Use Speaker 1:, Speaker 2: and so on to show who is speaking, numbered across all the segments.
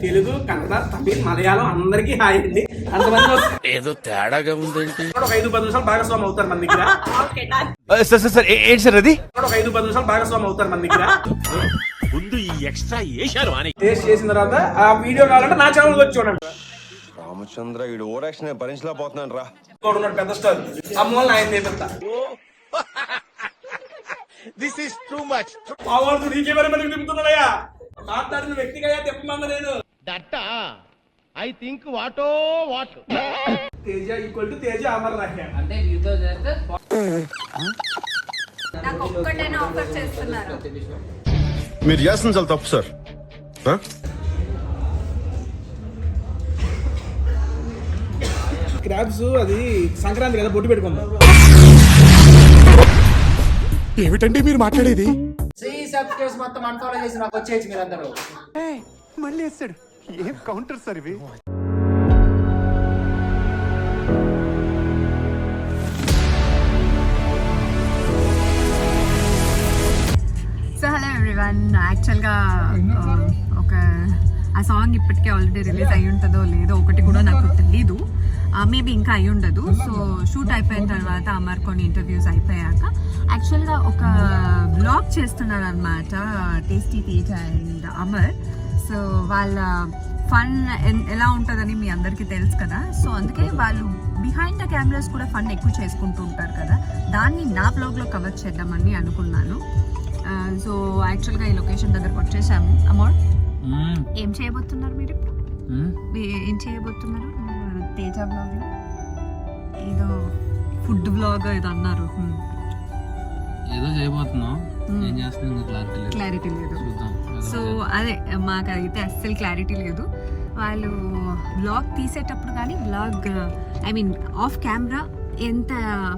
Speaker 1: తెలుగు, కన్నడ, తమిళ్, మలయాళం అందరికీ హాయ్ అండి. అంతమంది
Speaker 2: ఏదో తేడాగా ఉందేంటి?
Speaker 1: ఒక 5-10 నిమిషాలు భాగస్వామి అవుతారు మన దగ్గర.
Speaker 2: సార్ ఏంటి సార్ అది?
Speaker 1: ఒక 5-10 నిమిషాలు భాగస్వామి అవుతారు మన దగ్గర.
Speaker 2: ముందు ఈ ఎక్స్ట్రా ఏశారు అని
Speaker 1: టేస్ట్ చేసిన తర్వాత ఆ వీడియో కావాలంటే నా ఛానల్ వచ్చి చూడండి.
Speaker 3: రామచంద్ర ఈ ఓవరాక్షన్ భరించలేకపోతున్నాను రా.
Speaker 1: ఉన్నాడు పెద్ద స్టార్, అమ్మోళ్ళు ఆయన నేర్పిస్తా.
Speaker 2: This is too much.
Speaker 1: మావాడు నీకేమైనా మనకి తిప్పుతున్నాడయ్యా, మాట్లాడిన వ్యక్తిగా తిప్పమంది నేను.
Speaker 2: దట్ ఐ థింక్ వాటో what.
Speaker 1: Teja equal to Teja Amar రాహ్య.
Speaker 4: అంటే మీతో చేస్తే
Speaker 5: నాకు ఒక్కటైనా ఆఫర్ చేస్తున్నారు.
Speaker 3: మీరు చేస్తుంది చాలా తప్పు సార్.
Speaker 1: క్రాబ్స్ అది సంక్రాంతి కదా, బొట్టు పెట్టుకుందాం.
Speaker 6: ఏమిటండి మీరు మాట్లాడేది?
Speaker 4: 3 సబ్స్క్రైబర్స్ మొత్తం అన్ఫాలో చేసి నాకు వచ్చేయచ్చు మీరందరూ.
Speaker 6: మళ్ళీ వేస్తాడు. ఏం కౌంటర్ సార్ ఇవి?
Speaker 5: సో హలో ఎవ్రీవన్, యాక్చువల్గా ఒక ఆ సాంగ్ ఇప్పటికే ఆల్రెడీ రిలీజ్ అయ్యి ఉంటుందో లేదో ఒకటి కూడా నాకు తెలీదు. మేబీ ఇంకా అయి ఉండదు. సో షూట్ అయిపోయిన తర్వాత అమర్ కొన్ని ఇంటర్వ్యూస్ అయిపోయాక యాక్చువల్గా ఒక బ్లాగ్ చేస్తున్నారు అనమాట, tasty Teja and Amar. So వాళ్ళ ఫన్ ఎలా ఉంటుందని మీ అందరికీ తెలుసు కదా. సో అందుకే వాళ్ళు బిహైండ్ ద కెమెరాస్ కూడా ఫన్ ఎక్కువ చేసుకుంటూ ఉంటారు కదా, దాన్ని నా బ్లాగ్లో కవర్ చేద్దామని అనుకున్నాను. సో యాక్చువల్గా ఈ లొకేషన్ దగ్గరకు వచ్చేసాము. అమర్, ఏం చేయబోతున్నారు మీరు ఇప్పుడు? ఏం చేయబోతున్నారు తేజ బ్లాగ్లో? ఏదో ఫుడ్ బ్లాగ్ ఏదో అన్నారు.
Speaker 4: ఏదో చేయబోతున్నాం, ఏం చేస్తున్నాం
Speaker 5: క్లారిటీ లేదు. సో అదే మాకైతే అస్సలు క్లారిటీ లేదు. వాళ్ళు బ్లాగ్ తీసేటప్పుడు కానీ blog I mean of camera ఎంత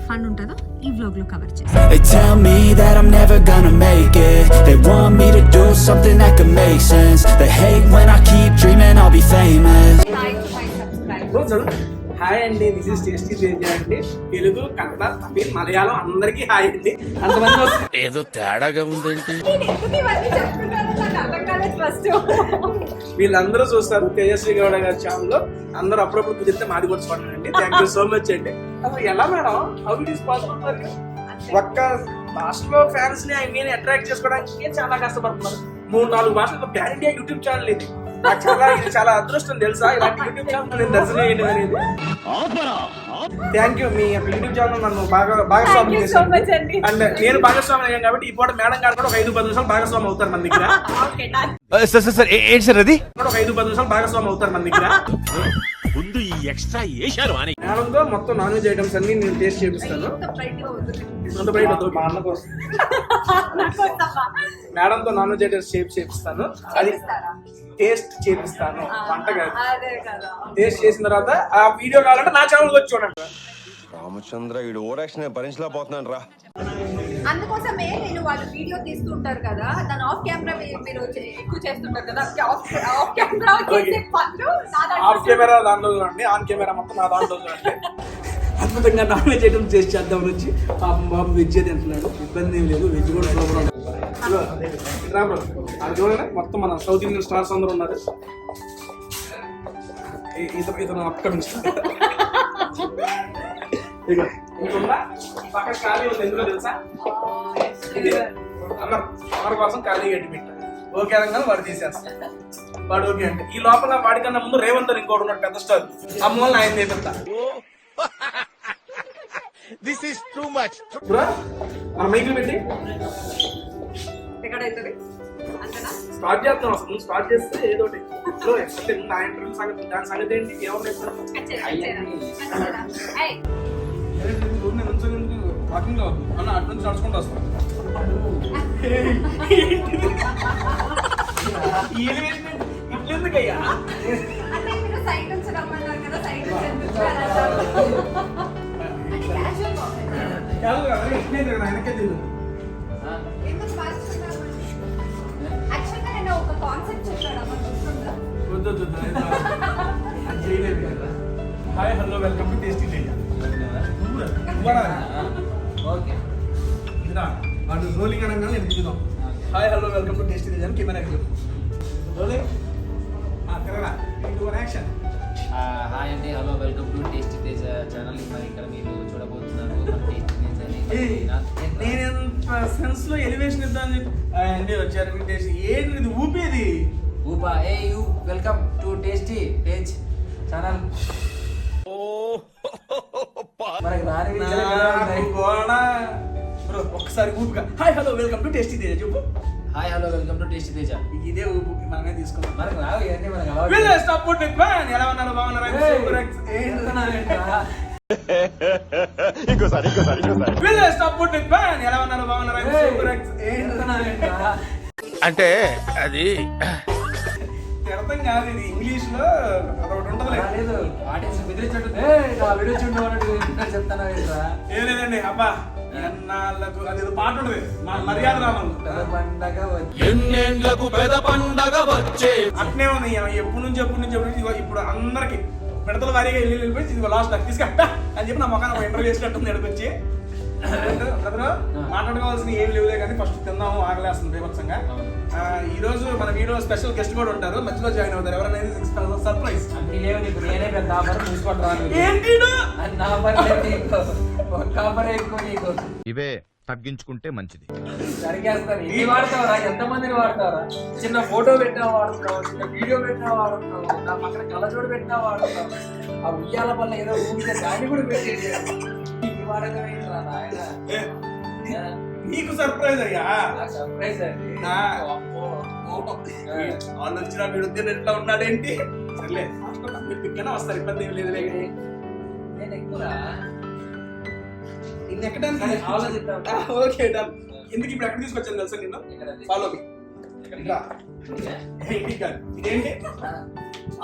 Speaker 5: ఫన్ ఉంటుందో ఈ వ్లాగ్ లో కవర్ చేస్తాం.
Speaker 7: They tell me that I'm never gonna make it. They want me to do something that could make sense. They hate when I keep dreaming I'll be famous.
Speaker 1: Hi అండి, this is tasty Teja అండి. తెలుగు, కన్నడ, తమిళ్, మలయాళం అందరికీ hi అండి. అంతమంది
Speaker 2: ఏదో తేడాగా ఉందేంటి?
Speaker 1: వీళ్ళందరూ చూస్తారు తేజస్వి గౌడ గారి ఛానల్ లో. అందరూ అప్పుడప్పుడు కుదిరితే మాది కూడా చూడండి. థ్యాంక్ యూ సో మచ్ అండి. అసలు ఎలా madam, how it is possible for you? ఒక్క భాషలో ఫ్యాన్స్ ని నేను అట్రాక్ట్ చేసుకోవడానికి చాలా కష్టపడుతున్నారు. 3-4 భాషలు ప్యాన్ ఇండియా యూట్యూబ్ ఛానల్ ఇది. ఇది చాలా అదృష్టం తెలుసా, ఇలాంటి యూట్యూబ్ ఛానల్ నేను దర్శనం చేయడం అనేది. Thank you, me YouTube channel నన్ను భాగస్వామి చేశాను. అండ్ నేను భాగస్వామి అయ్యాను కాబట్టి ఈ పూట మేడం గారు కూడా ఒక 5-10 నిమిషాలు భాగస్వామి అవుతారు మన దగ్గర.
Speaker 2: సార్ ఏంటి సార్ అది?
Speaker 1: ఒక 5-10 నిమిషాలు భాగస్వామి అవుతారు మన దగ్గర.
Speaker 2: ముందు ఈ ఎక్స్ట్రా ఏశారు అని
Speaker 1: మేడంతో మొత్తం నాన్ వెజ్ ఐటమ్స్ అన్ని నేను టేస్ట్ చేపిస్తాను. మేడంతో నాన్ వెజ్ ఐటమ్స్ చేపిస్తాను. అది టేస్ట్ చేపిస్తాను, వంటగా టేస్ట్ చేసిన తర్వాత ఆ వీడియో కావాలంటే నా ఛానల్ వచ్చి చూడండి.
Speaker 3: రామచంద్ర ఈ ఓవరాక్షన్ భరించలేకపోతున్నాను రా.
Speaker 5: అందుకోసమే నేను వాళ్ళు వీడియో తీస్తుంటారు కదా, దాని ఆఫ్ కెమెరా మీరు ఎక్కువ చేస్తుంటారు కదా. ఆఫ్ కెమెరా చేసే పనులు
Speaker 1: ఆఫ్ కెమెరా దాంట్లో చూడండి, ఆన్ కెమెరా మొత్తం నా దాంట్లో చూడండి. అద్భుతంగా నాన్ వెజ్ ఐటమ్స్ టేస్ట్ చేద్దామని వచ్చి పాపం బాబు వెజ్ తింటున్నాడు. ఇబ్బంది ఏం లేదు, వెజ్ కూడా సూపర్ ఉంటుంది. అది చూడండి, మొత్తం మన సౌత్ ఇండియన్ స్టార్స్ అందరూ ఉన్నారు. ఇతను అప్కమింగ్ స్టార్. పక్కన ఖాళీ ఉంది, ఎందులో తెలుసా? అమర్ కోసం ఖాళీ గట్టి పెట్టాడు. ఓకే అనగానే వాడు తీసేస్తాడు. వాడు ఓకే అంటే ఈ లోపల వాడికన్నా ముందు రేవంత్ అని ఇంకోటి ఉన్నాడు పెద్ద స్టార్, అమ్మోళ్ళని ఆయన నేర్పిస్తా.
Speaker 2: This is too much.
Speaker 1: మన మైకులు పెట్టి స్టార్ట్ చేస్తాం. అసలు నువ్వు స్టార్ట్ చేస్తే ఏదో నా ఇంటర్వ్యూ సంగతి, దాని సంగతి ఏంటి, ఏమన్నా వాకింగ్ అన్న అటు నుంచి నడుచుకుంటూ వస్తాను. ఎందుకయ్యా వెనకే తెలియదు. Hi hello welcome to tasty Teja. వాడు రోలింగ్ అనగానే నేను దిగుదాం. Hi hello welcome to tasty Teja అని కెమెరా రోలింగ్. యాక్షన్.
Speaker 4: హాయ్ అండి, hello, welcome to tasty Teja channel. మరి ఇక్కడ మీరు చూడబోతున్నారు మన టేస్టీ తేజ అని.
Speaker 1: నేను ఎంత సెన్స్ లో ఎలివేషన్ ఇద్దామని చెప్పి అండి వచ్చారు టేస్ట్ ఏంటి ఇది ఊపేది
Speaker 4: ఊపా ఏ యూ welcome to tasty Tej channel. మనకి రాని విద్యలే కదా ఉన్నాయి.
Speaker 1: బ్రో ఒక్కసారి ఊపుగా hi hello welcome to tasty Teja చెప్పు.
Speaker 4: Hi hello welcome to tasty Teja.
Speaker 1: ఇదే ఊపు మనమే తీసుకున్నాం.
Speaker 4: మనకు రావు ఇవన్నీ, మనకు అలవాటు.
Speaker 1: Will stop put it man. ఎలా ఉన్నారు బాగున్నారా?
Speaker 3: ఇంకోసారి
Speaker 1: Will stop put it man. ఎలా ఉన్నారు బాగున్నారా?
Speaker 2: అంటే అది
Speaker 1: అర్థం కాదు ఇది ఇంగ్లీష్ లో అదొకటి ఉంటది.
Speaker 4: లేదు ఆడియన్స్ బెదిరించట్టు నా వీడియో చూడడం అన్నట్టు చెప్తాను ఏంట్రా.
Speaker 1: ఏం లేదండి అబ్బా ఎన్నాళ్ళకు అది పాట ఉంటుంది మర్యాద రామన్ అట్నే ఉంది ఎప్పటి నుంచి ఇప్పుడు అందరికి మిడతల వారీగా వెళ్ళిపోయి ఇది లాస్ట్ తీసుకెళ్తా అని చెప్పి నా మొఖాన్ని ఇంటర్వ్యూ చేసినట్టుంది ఎడకొచ్చి. మాట్లాడుకోవాల్సిన ఏం లేవులే కానీ ఫస్ట్ తిందాము ఆగలేస్తుంది బీభత్సంగా. ఈ రోజు మన వీడియో స్పెషల్ గెస్ట్ కూడా ఉంటారు, మధ్యలో జాయిన్ అవుతారు. ఎవరైనా సర్ప్రైజ్
Speaker 4: నేనే పెద్ద ఆఫర్ చూసుకుంటాను.
Speaker 1: ఏంటి
Speaker 4: నా పని ఎక్కువ నీకు
Speaker 2: ఇవే తగ్గించుకుంటే మంచిది.
Speaker 4: సరిగేస్తాను. ఇది వాడతావరా? ఎంతమందిని వాడతావరా? చిన్న ఫోటో పెట్టినా వాడుతున్నావు, చిన్న వీడియో పెట్టినా వాడుతున్నావు, నా పక్కన కళ్ళజోడు పెట్టినా వాడుతున్నావు, ఆ ఉయ్యాల వల్ల ఏదో ఊరికే దాన్ని కూడా పెట్టేది. ఇది వాడకం ఏంట్రా నాయన?
Speaker 1: నీకు సర్ప్రైజ్ అయ్యా.
Speaker 4: సర్ప్రైజ్ అండి.
Speaker 1: వాళ్ళు వచ్చిన వీడు ఎట్లా ఉన్నాడేంటి? సర్లే మీరు పిక్కనే వస్తారు, ఇబ్బంది ఏం లేదు.
Speaker 4: నేను ఎక్కువరా
Speaker 1: నిన్ను ఎక్కడానికి
Speaker 4: ఆలోచిస్తాను.
Speaker 1: Okay done. ఎందుకు ఇప్పుడు ఎక్కడ తీసుకొచ్చాను తెలుసా నిన్ను? Follow me. ఇదేంటి?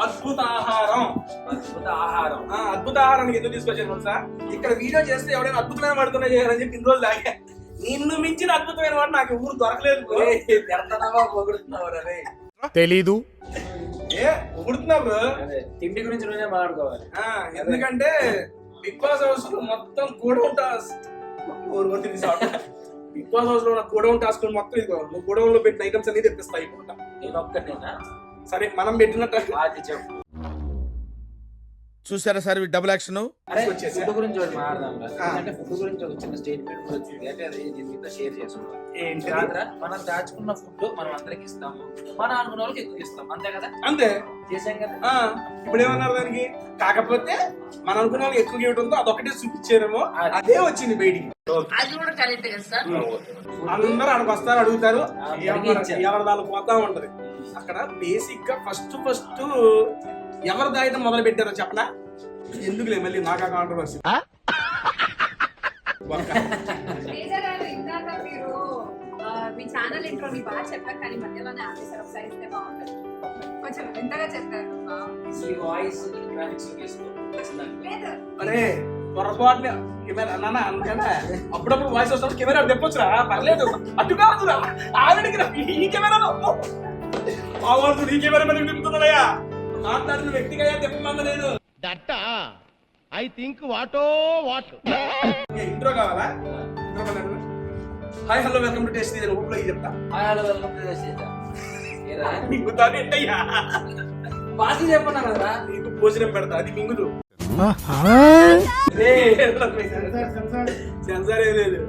Speaker 1: అద్భుత ఆహారం.
Speaker 4: అద్భుత ఆహారం.
Speaker 1: అద్భుత ఆహారానికి ఎందుకు తీసుకొచ్చాను తెలుసా? ఇక్కడ వీడియో చేస్తే ఎవడైనా అద్భుతమైన పడుతున్నా చేయాలని చెప్పి ఇన్ని రోజులు లాగా నిన్ను మించిన అద్భుతమైన వాడు నాకు ఊరు దొరకలేదు.
Speaker 2: తెలీదు.
Speaker 1: ఏ పొగుడుతున్నారు?
Speaker 4: తిండి గురించి నువ్వే మాట్లాడుకోవాలి.
Speaker 1: ఎందుకంటే బిగ్ బాస్ హౌస్ లో మొత్తం godown task Bigg Boss house లో ఉన్న గోడౌన్ టాస్క్ మొత్తం ఇదిగో నువ్వు గోడౌన్ లో పెట్టిన ఐటమ్స్ అన్ని తెప్పిస్తాయి.
Speaker 4: నేను ఒక్కనేనా?
Speaker 1: సరే మనం పెట్టినట్టు
Speaker 4: అది చెప్పు.
Speaker 2: చూసారా సార్ డబుల్ యాక్షన్.
Speaker 4: ఫుడ్ గురించి ఒకటి మాట్లాడదాం. అంటే ఫుడ్ గురించి ఒక చిన్న స్టేట్మెంట్ వచ్చింది, అంటే అది నేను మీతో షేర్ చేసుకున్నాను. మనం దాచుకున్న ఫుడ్ మనం అందరికి ఇస్తాము, మన అనుకున్న వాళ్ళకి ఎక్కువ ఇస్తాం, అంతే కదా?
Speaker 1: అంతే
Speaker 4: చేసాం కదా.
Speaker 1: ఇప్పుడు ఏమన్నారు దానికి? కాకపోతే మనం అనుకున్న వాళ్ళకి ఎక్కువ ఇవ్వడంతో అదొకటే చూపించారేమో, అదే వచ్చింది బయటికి.
Speaker 4: అది కూడా కరెక్ట్ కదా సార్.
Speaker 1: అందరూ అక్కడికి వస్తారు, అడుగుతారు, ఎవరి దాని పోతా ఉంటది. అక్కడ బేసిక్ గా ఫస్ట్ ఎవరు దాయితం మొదలు పెట్టారో చెప్పనా? ఎందుకులే మళ్ళీ నాకా కాంట్రవర్సీ.
Speaker 5: ఇందాక మీరు మీ ఛానల్ ఇంట్రోని బాగా చెప్పారు, కానీ మధ్యలోనే ఆఫీసర్ ఒకసారి ఇస్తే బాగుంటుంది. కొంచెం వింతగా చెప్పారు.
Speaker 4: ఈ వాయిస్
Speaker 1: అరే పొరపాటున కెమెరా నాన్న అందుకనే అప్పుడప్పుడు వాయిస్ వస్తాడు, కెమెరా తెప్పొచ్చురా, పర్లేదు. అటు కాదురా, ఆవిడకి ఈ కెమెరాలో బాగుంటుంది. ఈ కెమెరా మనకి తిప్పుతున్నాయా? మాట్లాడిన వ్యక్తిగా తెప్పమంది నేను.
Speaker 2: దట్ ఐ థింక్ వాటో వాట్.
Speaker 1: ఇంట్రో కావాలా? Hi hello welcome to tasty Teja. ఊపిలో చెప్తా.
Speaker 4: Hi hello welcome to tasty Teja. ఏరా
Speaker 1: మింగుతాను ఏంటయ్యా?
Speaker 4: బాసి చెప్పన్నా కదా,
Speaker 1: నీకు భోజనం పెడతా, అది మింగుదు. సెన్సార్ ఏ లేదు.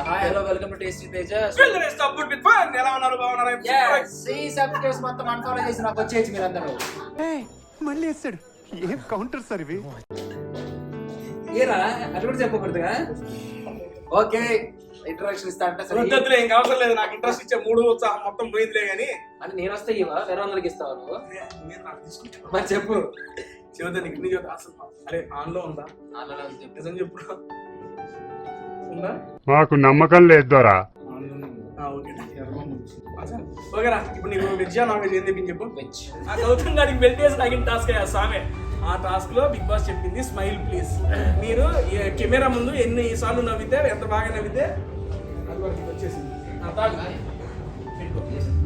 Speaker 4: Hi hello welcome to tasty Teja.
Speaker 1: ఎలా ఉన్నారు బాగున్నారా?
Speaker 4: సబ్స్క్రైబర్స్ మొత్తం అన్ఫాలో చేసి నాకు వచ్చేయచ్చు మీరందరూ.
Speaker 6: మళ్ళీ వేస్తాడు. ఏం కౌంటర్ సార్ ఇవి?
Speaker 4: ఏరా అది కూడా చెప్పకూడదుగా. ఓకే ఇంట్రడక్షన్ ఇస్తా అంటే సరే.
Speaker 1: ఏం అవసరం లేదు, నాకు ఇంట్రెస్ట్ ఇచ్చే మూడు ఉత్సాహం మొత్తం పోయిందిలే గానీ.
Speaker 4: అంటే నేను వస్తే ఇవా వేరే వాళ్ళకి ఇస్తావా నువ్వు? మరి చెప్పు.
Speaker 1: చెబుతా నీకు ఇన్ని చెబుతా. అసలు అరే ఆన్లో ఉందా? నిజం చెప్పు. ఉందా?
Speaker 6: మాకు నమ్మకం లేదు దొరా.
Speaker 1: ఓకేరా, ఇప్పుడు నీకు వెజ్ నాన్ వెజ్ ఏం చెప్పింది చెప్పు.
Speaker 4: వెజ్.
Speaker 1: ఆ గౌతమ్ గారికి వెల్టేజ్ తగిన టాస్క్ అయ్యా సామే. ఆ టాస్క్ లో బిగ్ బాస్ చెప్పింది స్మైల్ ప్లీజ్. మీరు కెమెరా ముందు ఎన్ని సార్లు నవ్వితే, ఎంత బాగా నవ్వితే అది వరకు వచ్చేసింది.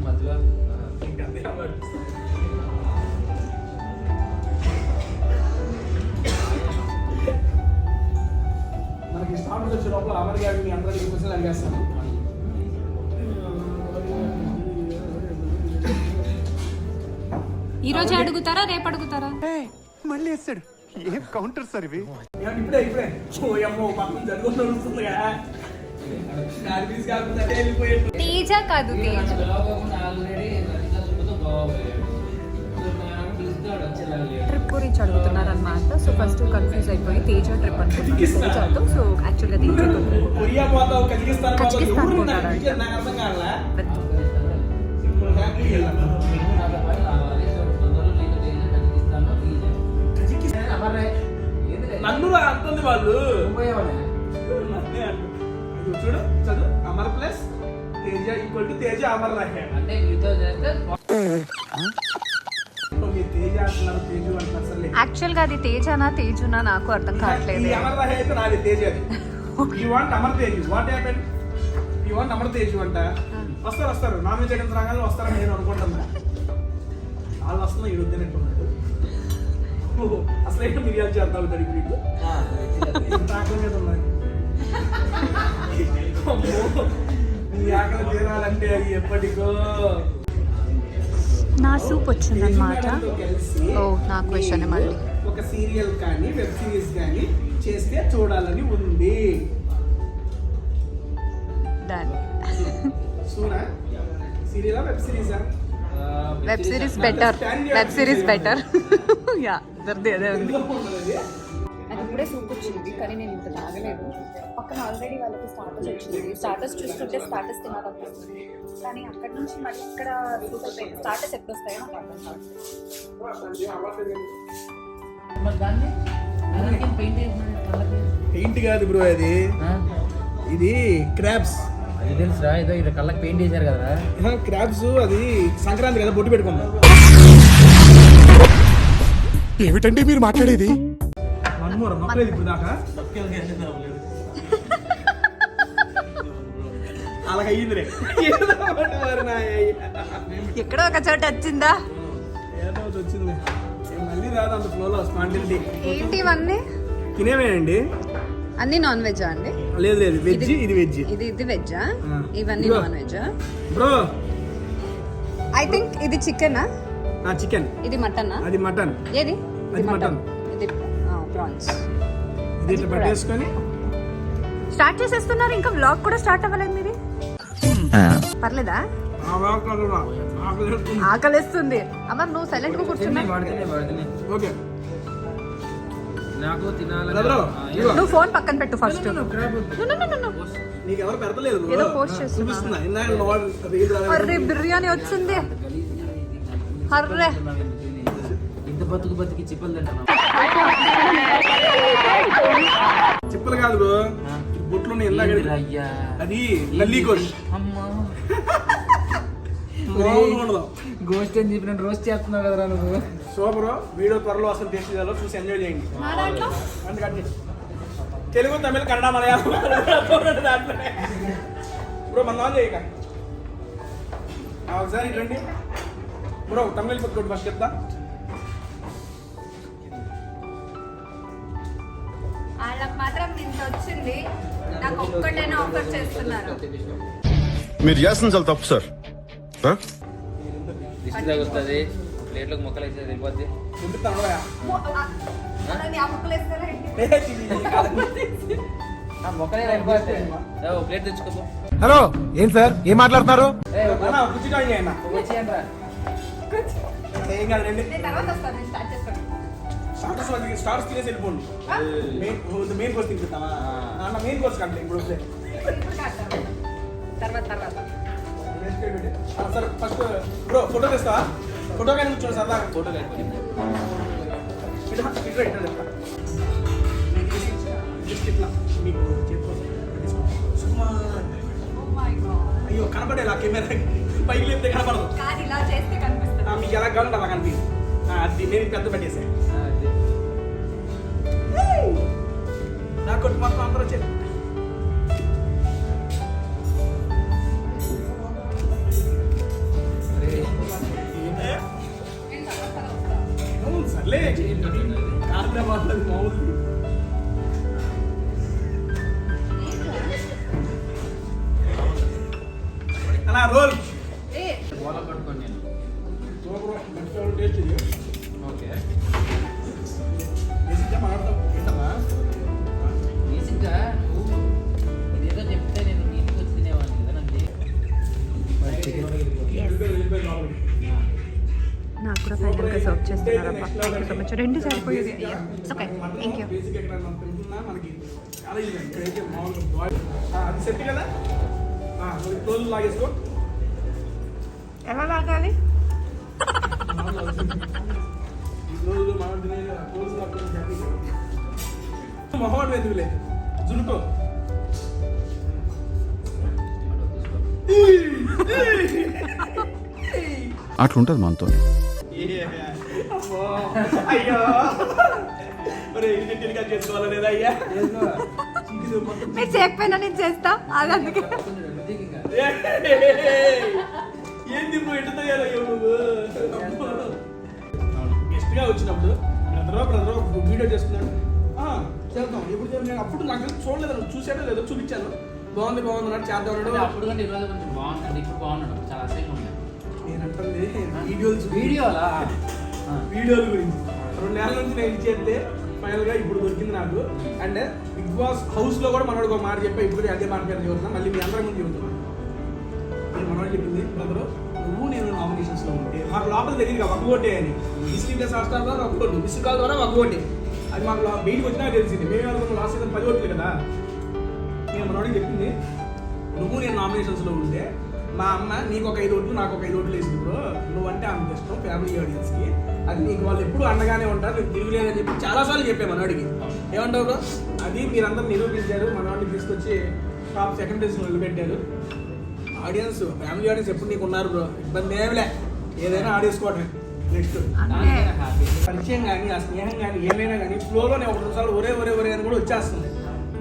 Speaker 4: మధ్యలో
Speaker 1: మనకి స్టార్ట్ వచ్చే లోపల అమర్ గారిని అందరికీ క్వశ్చన్లు అడిగేస్తాను.
Speaker 5: ఈ రోజు అడుగుతారా రేపు అడుగుతారా?
Speaker 6: మళ్ళీ వేస్తాడు. ఏం కౌంటర్ సార్ ఇవి?
Speaker 1: ఇప్పుడే ఓ అమ్మో పక్కన జరుగుతూ నడుస్తుందిగా సర్వీస్ కాకుండా వెళ్ళిపోయాడు.
Speaker 5: తేజ కాదు తేజ. ట్రిప్ గురించి అడుగుతున్నారు అనమాట. సో ఫస్ట్ కన్ఫ్యూజ్ అయిపోయి తేజ ట్రిప్ అనుకుంటున్నాను తేజతో. సో యాక్చువల్గా తేజతో
Speaker 1: కొరియా పోతావు, కజకిస్తాన్
Speaker 5: కజకిస్తాన్
Speaker 1: పోతావు.
Speaker 5: పోతాడు.
Speaker 1: నాకు అర్థం కావాలా?
Speaker 5: వెళ్తూ.
Speaker 1: ఇప్పుడు ఫ్యాక్టరీకి వెళ్ళాను. నన్ను అంటుంది వాళ్ళు. నన్నే అంటుంది. ఇదిగో చూడు చదువు. Amar plus Teja equal to Teja Amar రాశాడు.
Speaker 4: అంటే మీతో చేస్తే
Speaker 1: మీరు తేజ అంటున్నారు, తేజు అంటున్నారు. అసలు
Speaker 5: యాక్చువల్గా అది తేజనా తేజునా నాకు అర్థం కావట్లేదు.
Speaker 1: ఈ అమర్ రాహే అయితే నాది తేజ అది. You want Amar Teju. What happen? You want Amar Teju అంట. వస్తారు నాన్ వెజ్ ఐటమ్స్ రాగానే వస్తారని నేను అనుకుంటున్నా. వాళ్ళు వస్తున్నా ఈ వద్దనంటున్నాడు. అసలు ఏంటో మిరియాలు చేద్దాం దానికి మీకు ఆకలి మీద ఉన్నాయి. అమ్మో, నీ ఆకలి తీరాలంటే అది ఎప్పటికో.
Speaker 5: నా సూప్ వచ్చిందనమాట.
Speaker 1: కలిసి
Speaker 5: ఓ నా క్వశ్చన్ మళ్ళీ.
Speaker 1: ఒక సీరియల్ కానీ వెబ్ సిరీస్ కానీ చేస్తే చూడాలని ఉంది.
Speaker 5: డన్.
Speaker 1: సూనా సీరియలా వెబ్ సిరీసా?
Speaker 5: Web series better. Web series better. Yeah ఇద్దరిది అదే ఉంది. అది ఇప్పుడే సూప్ వచ్చింది కానీ నేను ఇంత తాగలేదు. పక్కన ఆల్రెడీ వాళ్ళకి స్టార్టర్స్ వచ్చింది. స్టార్టర్స్ చూస్తుంటే స్టార్టర్స్ తినాలనిపిస్తుంది కానీ అక్కడి నుంచి మళ్ళీ ఇక్కడ సూప్ అయిపోయింది. స్టార్టర్స్ ఎప్పుడు వస్తాయో నాకు అర్థం కాదు.
Speaker 1: పెయింట్ కాదు బ్రో, అది ఇది క్రాబ్స్.
Speaker 4: అది తెలుసురా, ఏదో ఇక్కడ కళ్ళకి పెయింట్ చేశారు కదా.
Speaker 1: క్రాబ్స్ అది సంక్రాంతి కదా బొట్టు పెట్టుకుందాం.
Speaker 6: ఏమిటండి మీరు మాట్లాడేది?
Speaker 1: మన్మూరం నొక్కలేదు ఇప్పుడు దాకా. అలాగ అయ్యింది రే.
Speaker 5: ఎక్కడో ఒక చోట వచ్చిందా?
Speaker 1: ఏదో ఒకటి వచ్చింది. మళ్ళీ రాదు అంత ఫ్లోలో స్పాండిలిటీ.
Speaker 5: ఏంటి ఇవన్నీ?
Speaker 1: తినేవేనండి?
Speaker 5: అన్ని నాన్ వెజ్ అండి?
Speaker 1: లేదు వెజ్. ఇది వెజ్.
Speaker 5: ఇది వెజ్జా? ఇవన్నీ నాన్ వెజ్జా
Speaker 1: బ్రో?
Speaker 5: ఐ థింక్ ఇది చికెనా?
Speaker 1: చికెన్.
Speaker 5: ఇది మటనా?
Speaker 1: అది మటన్.
Speaker 5: ఏది?
Speaker 1: అది మటన్.
Speaker 5: ఇది ప్రాన్స్.
Speaker 1: ఇది ఇట్లా పట్టేసుకొని
Speaker 5: స్టార్ట్ చేసేస్తున్నారు. ఇంకా వ్లాగ్ కూడా స్టార్ట్ అవ్వలేదు మీది. పర్లేదా? ఆకలిస్తుంది. అమర్ నువ్వు సైలెంట్ గా కూర్చున్నా.
Speaker 1: ఓకే
Speaker 4: నాకు తినాలి.
Speaker 5: నువ్వు ఫోన్ పక్కన పెట్టు ఫస్ట్.
Speaker 1: నీకు ఎవరు పెడతలేదు.
Speaker 5: ఏదో పోస్ట్ చేస్తున్నా. అర్రే బిర్యానీ వచ్చింది. అర్రే
Speaker 4: ఇంత బతికి చిప్పలు తింటున్నా.
Speaker 1: చిప్పలు కాదు బ్రో, బొట్లు
Speaker 4: అయ్యా
Speaker 1: అది నల్లి కోష్.
Speaker 4: అమ్మా
Speaker 1: ఉండదు.
Speaker 4: గోస్ట్ అని చెప్పిన రోస్ట్ చేస్తున్నావు కదరా నువ్వు.
Speaker 1: సూపర్. వీడియో త్వరలో అసలు టేస్ట్ చేయాలో చూసి ఎంజాయ్ చేయండి. అందుకని తెలుగు, తమిళ, కన్నడ, మలయాళం దాంట్లోనే బ్రో. మన ఆన్ చేయక ఒకసారి రండి బ్రో. తమిళ పట్టుకోండి ఫస్ట్ చెప్తా.
Speaker 5: వాళ్ళకి మాత్రం ఇంత వచ్చింది, నాకు ఒక్కటైనా ఆఫర్ చేస్తున్నారు.
Speaker 3: మీరు చేస్తుంది చాలా తప్పు సార్.
Speaker 4: దిష్టి తగులుతుంది, ప్లేట్లకు మొక్కలు వేసేది వెళ్ళిపోద్ది. మొక్కలే వెళ్ళిపోతాయి. ప్లేట్ తెచ్చుకోపో.
Speaker 6: హలో ఏం సార్ ఏం మాట్లాడుతున్నారు?
Speaker 1: ఏం కాదు రండి.
Speaker 5: తర్వాత వస్తాను, నేను స్టార్ట్ చేస్తాను.
Speaker 1: స్టార్స్ తినేసి వెళ్ళిపోండి. మెయిన్ కోర్స్ తింటావా? మెయిన్ కోర్స్ కంటే ఇప్పుడు
Speaker 5: తర్వాత
Speaker 1: సరే ఫస్ట్ బ్రో ఫోటో తెస్తావా? ఫోటో కానీ కూర్చోండి సరదా. ఫోటో కానీ ఇట్లా మీకు అయ్యో కనపడేలా కెమెరా పైకి లేపితే కనపడదు.
Speaker 5: కాదు ఇలా చేస్తే కనిపిస్తుంది.
Speaker 1: మీకు ఎలా కావాలంటే అలా కనిపిస్తుంది. అది నేను పెద్ద పెట్టేసా. నాకు కొట్టి మొత్తం అందరూ వచ్చారు. సర్లే కాదు మాట్లాడి మామూలు. అలా రోల్ సూపర్ టేస్ట్ ఇది.
Speaker 4: ఓకే
Speaker 1: బేసిక్గా మాట్లాడతాం ఏంటమ్మా
Speaker 4: బేసిక్గా నువ్వు ఇదేదో చెప్తే నేను మీ ఇంటికి వచ్చి తినేవాడిని కదా నాకు
Speaker 5: నాకు కూడా ఫైనల్గా సర్వ్ చేస్తున్నారప్ప. Thank you so much. 2 సరిపోయేది. Okay thank you.
Speaker 1: బేసిక్ ఎక్కడ తింటున్నా మనకి చాలా ఇది ఇక్కడైతే మామూలుగా బాయిల్ అది సెట్ కదా. క్లోజ్ లాగేసుకో.
Speaker 5: ఎలా లాగాలి?
Speaker 1: ఈ క్లోజ్ మనం తినే క్లోజ్ లాగా మొహం వెతుకులే జురుకో.
Speaker 6: అట్లుంటది మనతో.
Speaker 1: అయ్యో మరి ఇంటిగా చేసుకోవాలా లేదా అయ్యా?
Speaker 5: మీరు చెప్పైనా నేను చేస్తా. అది అందుకే
Speaker 1: ఏంది ఇప్పుడు ఎట్ట తయారయ్యావు నువ్వు? గెస్ట్ గా వచ్చినప్పుడు బ్రదర్ వీడియో చేస్తున్నాడు. చేద్దాం ఎప్పుడు నేను అప్పుడు నాకు చూడలేదు, నువ్వు చూసాడో లేదో చూపించాను. బాగుంది అన్నట్టు చేద్దాం అన్నాడు.
Speaker 4: అప్పుడు కంటే ఈరోజు కొంచెం బాగుంటుంది, ఇప్పుడు బాగున్నాడు, చాలా అసహ్యంగా ఉంది.
Speaker 1: నేను అంటే
Speaker 4: వీడియోలా
Speaker 1: వీడియోల గురించి 2 నెలల నుంచి నేను ఇది చేస్తే ఫైనల్ గా ఇప్పుడు దొరికింది నాకు. అండ్ బిగ్ బాస్ హౌస్ లో కూడా మనోడు ఒక మాట చెప్పా, ఇప్పుడు అదే మాట పేరు చెబుతున్నా, మళ్ళీ మీ అందరి ముందు చెబుతున్నా. మనోడు చెప్పింది, బ్రదర్ నువ్వు నేను నామినేషన్స్ లో ఉంటే మాకు లోపల తెలియదు ఒక ఓటే అని. డిస్ట్రిక్ట్ హాట్స్టార్ ద్వారా ఒక ఓటు, మిస్ కాల్ ద్వారా ఒక ఓటే. అది మాకు బయటకు వచ్చినా తెలిసింది. మేము అనుకున్న లాస్ట్ సీజన్ 10 ఓట్లు కదా. నేను మనోడికి చెప్పింది, నువ్వు నేను నామినేషన్స్ లో ఉంటే మా అమ్మ నీకు ఒక 5 ఓట్లు నాకు ఒక 5 ఓట్లు వేసింది బ్రో. నువ్వంటే అంత ఇష్టం ఫ్యామిలీ ఆడియన్స్కి, అది నీకు వాళ్ళు ఎప్పుడు అండగానే ఉంటారు, నీకు తిరుగులేదని చెప్పి చాలాసార్లు చెప్పాను మనోడికి. ఏమంటావు బ్రో? అది మీరందరూ నిరూపించారు. మనోడిని తీసుకొచ్చి టాప్ సెకండ్ ప్లేస్ నిలబెట్టారు. ఆడియన్స్ ఫ్యామిలీ ఆడియన్స్ ఎప్పుడు నీకు ఉన్నారు బ్రో, ఇబ్బంది ఏమిలే, ఏదైనా ఆడేసుకోవటమే. నెక్స్ట్ పరిచయం కానీ ఆ స్నేహం కానీ ఏమైనా కానీ ఫ్లోలోనే 1 నిమిషాలు ఒరే అని కూడా వచ్చేస్తుంది.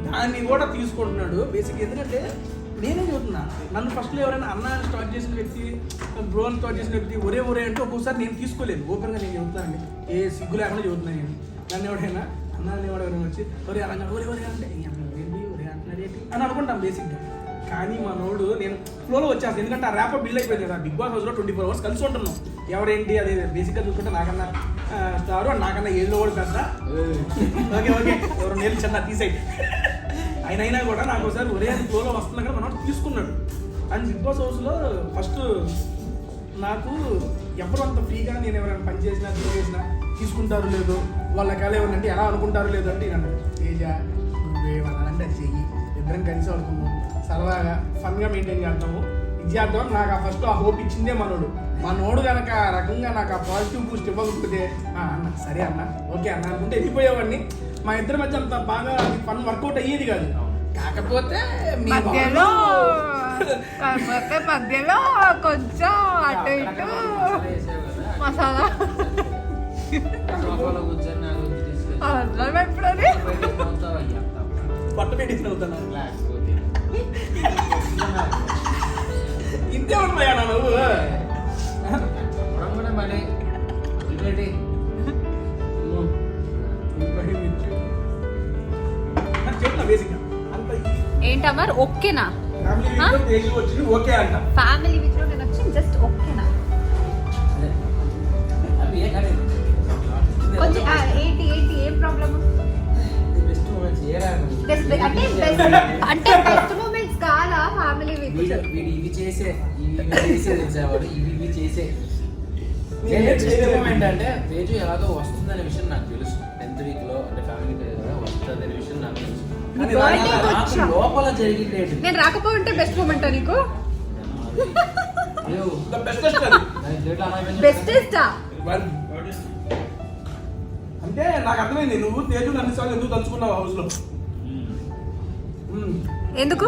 Speaker 1: దాన్ని కూడా తీసుకుంటున్నాడు బేసిక్. ఎందుకంటే నేనే చెబుతున్నా, నన్ను ఫస్ట్లో ఎవరైనా అన్న స్టార్ట్ చేసిన వ్యక్తి, బ్రో అని స్టార్ట్ చేసిన వ్యక్తి ఒరే అంటే ఒక్కొక్కసారి నేను తీసుకోలేదు. ఓపెన్గా నేను చెబుతున్నానండి, ఏ సిగ్గు లేకుండా చెబుతున్నాను నేను. నన్ను ఎవడైనా అన్న ఎవరైనా వచ్చి ఒరే అలా ఒరే అంటే ఏంటి ఒరే అంటున్నాడు ఏంటి అని అనుకుంటాం బేసిక్గా. కానీ మా నోడు నేను ఫ్లోలో వచ్చేస్తాను, ఎందుకంటే ఆ ర్యాప్ బిల్డ్ అయిపోయింది కదా. బిగ్ బాస్ హౌస్లో 24 hours కలిసి ఉంటున్నాం. ఎవరేంటి అది బేసిక్గా చూసుకుంటే నాకన్నా స్టారు, నాకన్నా ఏళ్ళు కూడా పెద్ద. ఓకే ఎవరు నేర్లు చిన్న తీసేయి. అయినా కూడా నాకు ఒకసారి ఒరే అది ఫ్లోలో వస్తున్నా కదా మనోడు తీసుకున్నాడు. అండ్ బిగ్ బాస్ హౌస్లో ఫస్ట్ నాకు ఎవరు అంత ఫ్రీగా నేను ఎవరైనా పని చేసినా చేసినా తీసుకుంటారు లేదు, వాళ్ళ కాలే ఎవరంటే ఎలా అనుకుంటారు లేదు అంటే నేను తేజ నువ్వేమన్నానంటే అది చెయ్యి, ఇద్దరం కలిసి ఆడుకున్నాము, సరదాగా ఫన్గా మెయింటైన్ చేద్దాము, ఇది చేద్దాం. నాకు ఆ ఫస్ట్ ఆ హోప్ ఇచ్చిందే మనోడు కనుక ఆ రకంగా నాకు ఆ పాజిటివ్ బూస్ట్ ఇవ్వకపోతే అన్న సరే అన్న ఓకే అన్న అనుకుంటే వెళ్ళిపోయేవాడిని. మా ఇద్దరి మధ్య అంత బాగా ఫన్ వర్కౌట్ అయ్యేది కాదు. కాకపోతే
Speaker 5: మధ్యలో కొంచెం అటు ఇటు మసాలా ఎప్పుడది
Speaker 1: పట్టు పెట్టించిన అవుతాను ఇంతే ఉంటాయా నువ్వు చెప్తున్నా బేసిక్ అంత
Speaker 5: ఏంటమ్మా ఓకేనా?
Speaker 1: ఓకే అంట
Speaker 5: ఫ్యామిలీ విత్ నేను వచ్చి జస్ట్ ఓకేనా? కొంచెం ఏంటి ఏం ప్రాబ్లమ్? అంటే బెస్ట్ మూమెంట్స్ కాదా ఫ్యామిలీ విత్?
Speaker 4: ఇవి చేసే తెలిసేవాడు, ఇవి చేసే బెస్ట్ మూమెంట్ అంటే తేజు ఎలాగో వస్తుందనే విషయం నాకు తెలుసు. 10th week లో అంటే ఫ్యామిలీ వస్తుంది అనే విషయం నాకు తెలుసు. లోపల జరిగింది
Speaker 5: నేను రాకపోయి ఉంటే బెస్ట్ మూమెంట్ నీకు బెస్టెస్టా?
Speaker 1: అంటే నాకు అర్థమైంది నువ్వు తేజు అన్నిసార్లు ఎందుకు తలుచుకున్నావు హౌస్ లో.
Speaker 5: ఎందుకు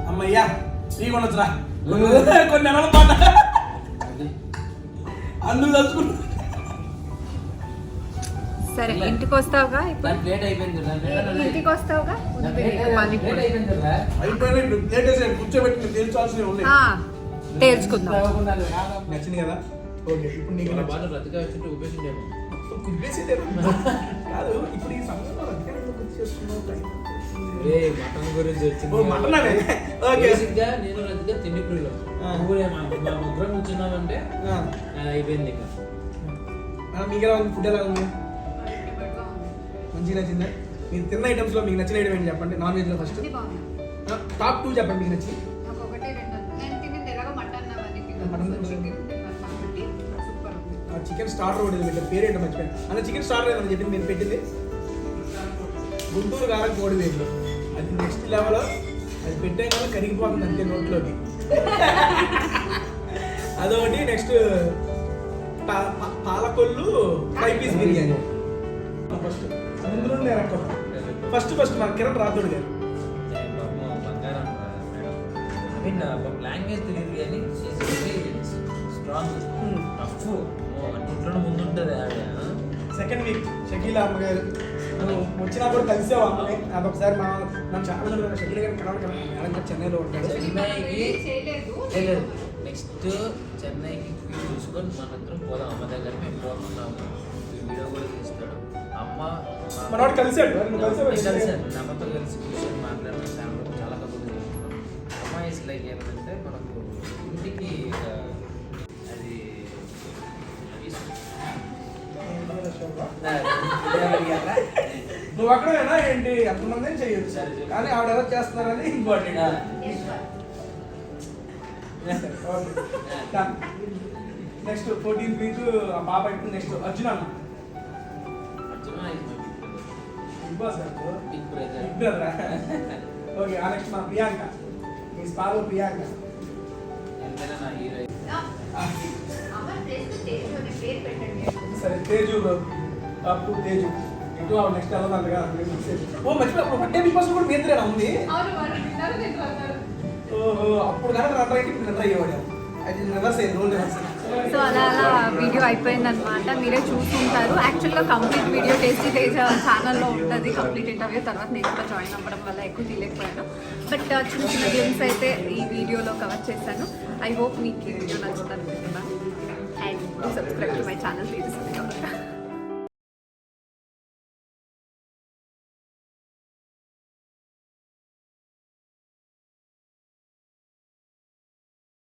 Speaker 1: అమ్మయ్యా నీ కొనొచ్చురా కొన్ని నెలల పాట అందుకు తలుచుకున్నా.
Speaker 5: సరే ఇంటికి వస్తావుగా, ఇప్పుడు
Speaker 4: ప్లేట్ అయిపోయింది,
Speaker 5: ఇంటికి వస్తావుగా
Speaker 1: అయిపోయినా కూర్చోబెట్టి నేను తేల్చాల్సినవి ఉన్నాయి.
Speaker 5: తేల్చుకుందాం.
Speaker 1: నచ్చింది కదా ఓకే. ఇప్పుడు నీకు
Speaker 4: రతిగా వచ్చి ఉపయోగించేమో
Speaker 1: కాదు ఇప్పుడు ఈ సమయంలో
Speaker 4: మటన్ గురించి
Speaker 1: వచ్చింది.
Speaker 4: నేను రతిగా తిండి ప్రియులు ముగ్గురం కూర్చున్నామంటే అయిపోయింది.
Speaker 1: మీకు ఎలా ఉంది? ఫుడ్ ఎలా ఉంది? మంచిగా నచ్చిందా? మీరు తిన్న ఐటమ్స్లో మీకు నచ్చిన ఐటమ్ ఏంటి చెప్పండి. నాన్ వెజ్లో ఫస్ట్ టాప్ 2 చెప్పండి మీకు నచ్చి. చికెన్ స్టార్టర్ ఒకటి పెట్టారు, పేరేంటో మర్చిపోయాను. అన్న చికెన్ స్టార్టర్ ఏమని చెప్పింది మీరు పెట్టింది? గుంటూరు కారం కోడి వేలు, అది నెక్స్ట్ లెవెల్. అది పెట్టే కదా కరిగిపోతుంది అంతే నోట్లోకి. అదొకటి. Next Palakollu 5 piece biryani. First ముందు ఫస్ట్ మన కిరణ్ రాథోడ్ గారు.
Speaker 4: లాంగ్వేజ్ తెలియదు కానీ స్ట్రాంగ్ టఫ్ ఇంట్లో ముందు ఉంటుంది ఆవిడ.
Speaker 1: సెకండ్ వీక్ షకీలా అమ్మ గారు వచ్చినప్పుడు కలిసావు అమ్మని. అదొకసారి మనం చాలా మంది షకీలా గారు కలవాలి మేడం చెన్నైలో ఉంటాడు.
Speaker 4: నెక్స్ట్ చెన్నైకి చూసుకొని మనందరం పోదాం. అమ్మ దగ్గర మేము పోతున్నాము, వీడియో కూడా తీస్తాడు. అమ్మ
Speaker 1: మనవాడు కలిసాడు,
Speaker 4: కలిసాను అమ్మతో కలిసి కూర్చొని మాట్లాడడం చాలా కబుర్లు చెప్తున్నాం. అమ్మ ఇస్ లైక్ ఏంటంటే మనకు ఇంటికి అది
Speaker 1: నువ్వు అక్కడేనా ఏంటి? ఎంతమంది చేయొచ్చు కానీ ఆవిడ ఎవరు చేస్తున్నారని ఇంపార్టెంట్. నెక్స్ట్ 14th వీక్ ఆ పాప అయిపోయింది. నెక్స్ట్ అర్జున్ అన్న Bigg Boss
Speaker 4: big brother.
Speaker 1: Big brother. Okay. ఆ నెక్స్ట్ మా ప్రియాంక, మీ స్పాలో ప్రియాంక.
Speaker 4: ఎంతైనా నా హీరో.
Speaker 1: సరే తేజు బ్రో, టాప్ 2 తేజు. ఇంట్లో నెక్స్ట్ వెళ్ళదంటగా. ఓ మర్చిపోయి బర్త్డే బిగ్ బాస్ కూడా మీ ఇద్దరేనా ఉంది? ఓహో, అప్పుడు కానీ రన్ అయితే ఇప్పుడు రన్ అయ్యేవాడు. అది రివర్స్ అయ్యింది, రోల్ రివర్స్.
Speaker 5: సో అలా వీడియో అయిపోయిందనమాట. మీరే చూస్తుంటారు. యాక్చువల్గా కంప్లీట్ వీడియో టేస్టీ తేజ ఛానల్లో ఉంటుంది. కంప్లీట్ ఇంటర్వ్యూ తర్వాత నేను కూడా జాయిన్ అవ్వడం వల్ల ఎక్కువ తీయలేకపోయాను. బట్ చిన్న చిన్న గేమ్స్ అయితే ఈ వీడియోలో కవర్ చేశాను. ఐ హోప్ మీకు ఈ వీడియో నచ్చుతుంది అనుకుంటున్నాను. And subscribe to my channel please.